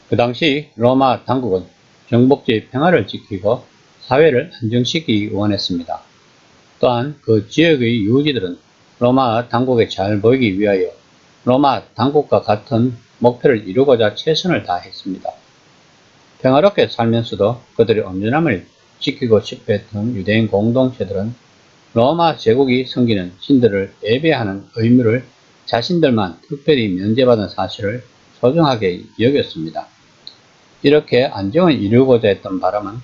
그 당시 로마 당국은 정복지의 평화를 지키고 사회를 안정시키기 원했습니다. 또한 그 지역의 유지들은 로마 당국에 잘 보이기 위하여 로마 당국과 같은 목표를 이루고자 최선을 다했습니다. 평화롭게 살면서도 그들의 온전함을 지키고 싶어 했던 유대인 공동체들은 로마 제국이 섬기는 신들을 예배하는 의무를 자신들만 특별히 면제받은 사실을 소중하게 여겼습니다. 이렇게 안정을 이루고자 했던 바람은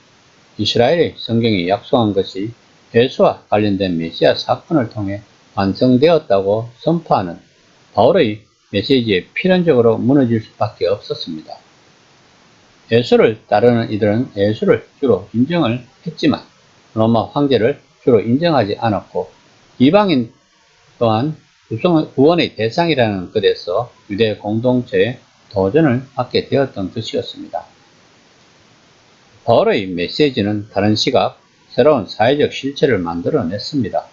이스라엘의 성경이 약속한 것이 예수와 관련된 메시아 사건을 통해 완성되었다고 선포하는 바울의 메시지에 필연적으로 무너질 수밖에 없었습니다. 예수를 따르는 이들은 예수를 주로 인정을 했지만 로마 황제를 주로 인정하지 않았고 이방인 또한 구원의 대상이라는 것에서 유대 공동체에 도전을 받게 되었던 것이었습니다. 바울의 메시지는 다른 시각, 새로운 사회적 실체를 만들어냈습니다.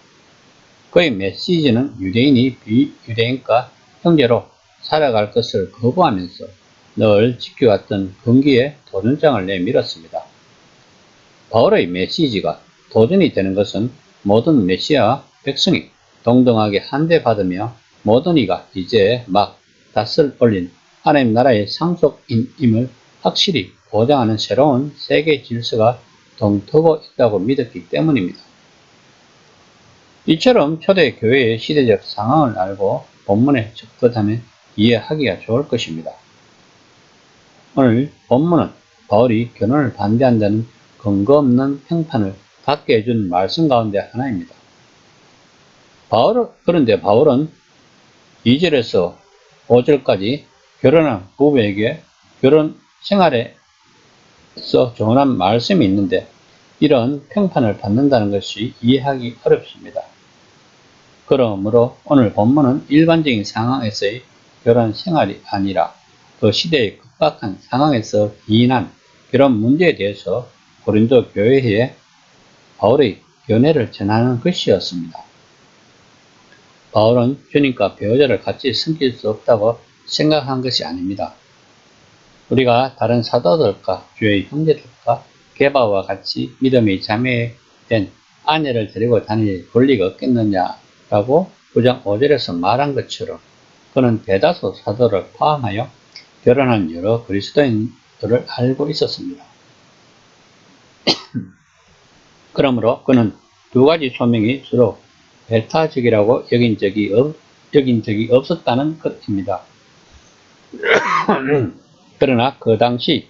그의 메시지는 유대인이 비유대인과 형제로 살아갈 것을 거부하면서 늘 지켜왔던 근기에 도전장을 내밀었습니다. 바울의 메시지가 도전이 되는 것은 모든 메시아 백성이 동등하게 한대받으며 모든 이가 이제 막 낯을 올린 하나님 나라의 상속인임을 확실히 보장하는 새로운 세계 질서가 동트고 있다고 믿었기 때문입니다. 이처럼 초대 교회의 시대적 상황을 알고 본문에 접근하면 이해하기가 좋을 것입니다. 오늘 본문은 바울이 결혼을 반대한다는 근거 없는 평판을 갖게 해준 말씀 가운데 하나입니다. 그런데 바울은 2절에서 5절까지 결혼한 부부에게 결혼 생활에서 조언한 말씀이 있는데 이런 평판을 받는다는 것이 이해하기 어렵습니다. 그러므로 오늘 본문은 일반적인 상황에서의 결혼 생활이 아니라 그 시대의 급박한 상황에서 기인한 결혼 문제에 대해서 고린도 교회에 바울의 견해를 전하는 것이었습니다. 바울은 주님과 배우자를 같이 섬길 수 없다고 생각한 것이 아닙니다. 우리가 다른 사도들과 주의 형제들과 게바와 같이 믿음의 자매된 아내를 데리고 다닐 권리가 없겠느냐라고 9장 5절에서 말한 것처럼 그는 대다수 사도를 포함하여 결혼한 여러 그리스도인들을 알고 있었습니다. 그러므로 그는 두 가지 소명이 주로 배타적이라고 여긴 적이 없었다는 것입니다. 그러나 그 당시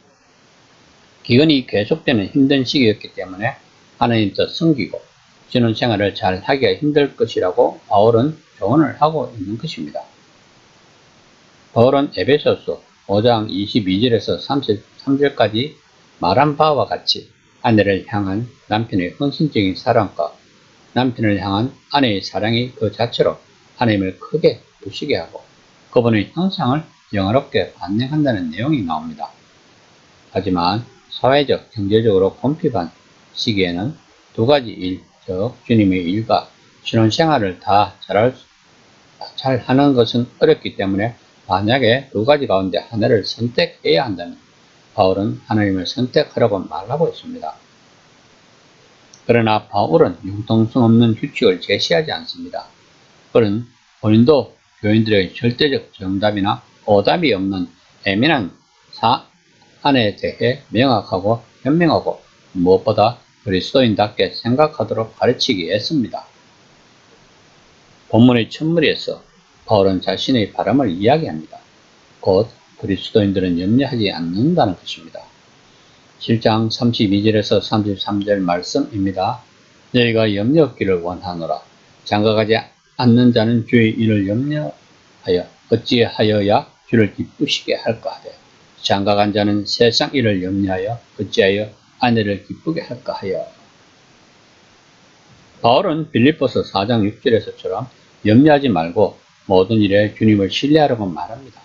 기근이 계속되는 힘든 시기였기 때문에 하나님도 섬기고 신혼생활을 잘 하기가 힘들 것이라고 바울은 조언을 하고 있는 것입니다. 바울은 에베소서 5장 22절에서 33절까지 말한 바와 같이 아내를 향한 남편의 헌신적인 사랑과 남편을 향한 아내의 사랑이 그 자체로 하나님을 크게 부시게 하고 그분의 형상을 영화롭게 반영한다는 내용이 나옵니다. 하지만 사회적, 경제적으로 궁핍한 시기에는 두 가지 일, 즉 주님의 일과 신혼생활을 다 잘 하는 것은 어렵기 때문에 만약에 두 가지 가운데 하나를 선택해야 한다면 바울은 하나님을 선택하라고 말하고 있습니다. 그러나 바울은 융통성 없는 규칙을 제시하지 않습니다. 그는 고린도 교인들의 절대적 정답이나 오답이 없는 예민한 사안에 대해 명확하고 현명하고 무엇보다 그리스도인답게 생각하도록 가르치기 했습니다. 본문의 첫무리에서 바울은 자신의 바람을 이야기합니다. 곧 그리스도인들은 염려하지 않는다는 것입니다. 7장 32절에서 33절 말씀입니다. 너희가 염려 없기를 원하노라. 장가가지 않는 자는 주의 일을 염려하여 어찌하여야 주를 기쁘시게 할까 하되 장가간 자는 세상 일을 염려하여 어찌하여 아내를 기쁘게 할까 하여. 바울은 빌립보서 4장 6절에서처럼 염려하지 말고 모든 일에 주님을 신뢰하라고 말합니다.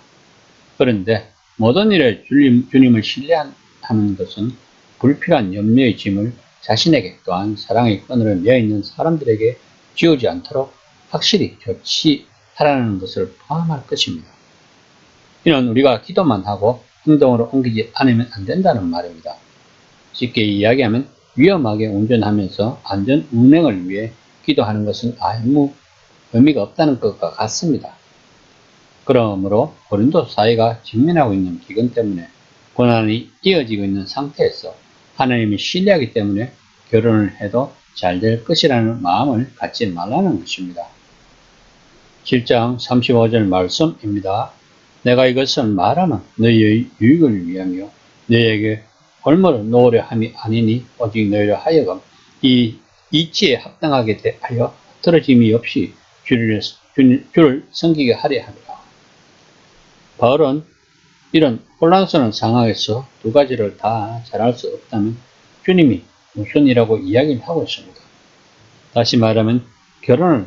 그런데 모든 일에 주님을 신뢰하는 것은 불필요한 염려의 짐을 자신에게 또한 사랑의 끈으로 매어있는 사람들에게 지우지 않도록 확실히 조치하라는 것을 포함할 것입니다. 이는 우리가 기도만 하고 행동으로 옮기지 않으면 안 된다는 말입니다. 쉽게 이야기하면 위험하게 운전하면서 안전 운행을 위해 기도하는 것은 아무 의미가 없다는 것과 같습니다. 그러므로 고린도 사회가 직면하고 있는 기근 때문에 고난이 이어지고 있는 상태에서 하나님을 신뢰하기 때문에 결혼을 해도 잘 될 것이라는 마음을 갖지 말라는 것입니다. 7장 35절 말씀입니다. 내가 이것을 말하면 너희의 유익을 위하며 너희에게 홀모를 놓으려 함이 아니니 오직 너희를 하여금 이 이치에 합당하게 하여 틀어짐이 없이 주를 섬기게 하려 함이라. 바울은 이런 혼란스러운 상황에서 두 가지를 다 잘할 수 없다면 주님이 우선이라고 이야기를 하고 있습니다. 다시 말하면 결혼을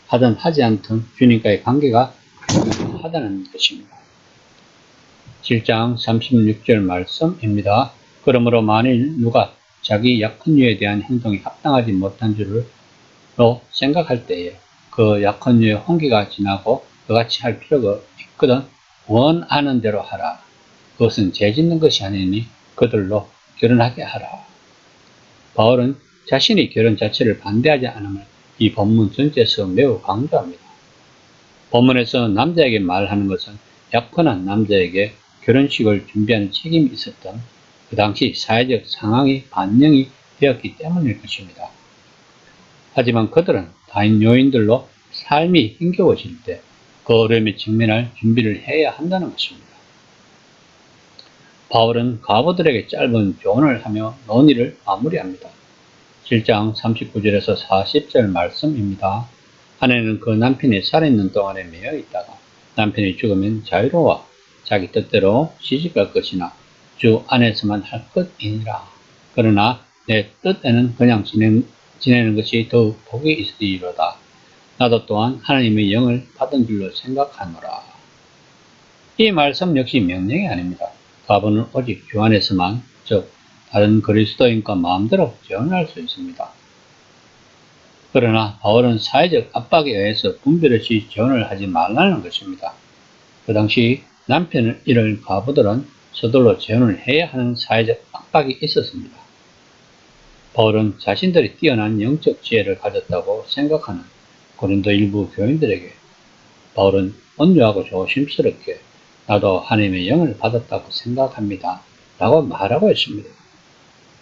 하든 하지 않든 주님과의 관계가 중요하다는 것입니다. 7장 36절 말씀입니다. 그러므로 만일 누가 자기 약혼 유에 대한 행동이 합당하지 못한 줄로 생각할 때에 그 약혼 유의 혼기가 지나고 그같이 할 필요가 있거든 원하는 대로 하라. 그것은 죄짓는 것이 아니니 그들로 결혼하게 하라. 바울은 자신이 결혼 자체를 반대하지 않음을 이 본문 전체에서 매우 강조합니다. 본문에서 남자에게 말하는 것은 약혼한 남자에게 결혼식을 준비하는 책임이 있었던 그 당시 사회적 상황이 반영이 되었기 때문일 것입니다. 하지만 그들은 다른 요인들로 삶이 힘겨워질 때 그 어려움에 직면할 준비를 해야 한다는 것입니다. 바울은 과부들에게 짧은 조언을 하며 논의를 마무리합니다. 7장 39절에서 40절 말씀입니다. 아내는 그 남편이 살아있는 동안에 매여 있다가 남편이 죽으면 자유로워 자기 뜻대로 시집갈 것이나 주 안에서만 할 것이니라. 그러나 내 뜻에는 그냥 지내는 것이 더욱 복이 있으리로다. 나도 또한 하나님의 영을 받은 줄로 생각하노라. 이 말씀 역시 명령이 아닙니다. 과부는 오직 주 안에서만, 즉 다른 그리스도인과 마음대로 재혼할 수 있습니다. 그러나 바울은 사회적 압박에 의해서 분별 없이 재혼을 하지 말라는 것입니다. 그 당시 남편을 잃을 과부들은 서둘러 재혼을 해야 하는 사회적 압박이 있었습니다. 바울은 자신들이 뛰어난 영적 지혜를 가졌다고 생각하는 고린도 일부 교인들에게 바울은 온유하고 조심스럽게 나도 하나님의 영을 받았다고 생각합니다. 라고 말하고 있습니다.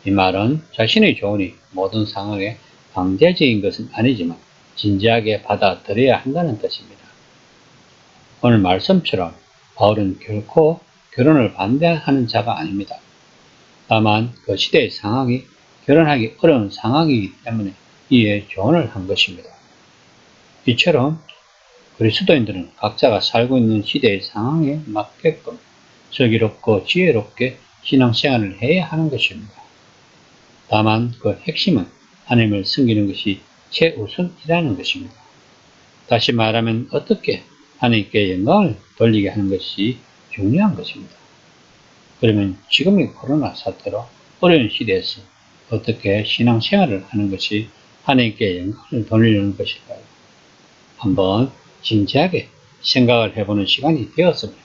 이 말은 자신의 조언이 모든 상황에 강제적인 것은 아니지만 진지하게 받아들여야 한다는 뜻입니다. 오늘 말씀처럼 바울은 결코 결혼을 반대하는 자가 아닙니다. 다만 그 시대의 상황이 결혼하기 어려운 상황이기 때문에 이에 조언을 한 것입니다. 이처럼 그리스도인들은 각자가 살고 있는 시대의 상황에 맞게끔 슬기롭고 지혜롭게 신앙생활을 해야 하는 것입니다. 다만 그 핵심은 하나님을 섬기는 것이 최우선이라는 것입니다. 다시 말하면 어떻게 하나님께 영광을 돌리게 하는 것이 중요한 것입니다. 그러면 지금의 코로나 사태로 어려운 시대에서 어떻게 신앙생활을 하는 것이 하나님께 영광을 돌리는 것일까요? 한번 진지하게 생각을 해보는 시간이 되었으면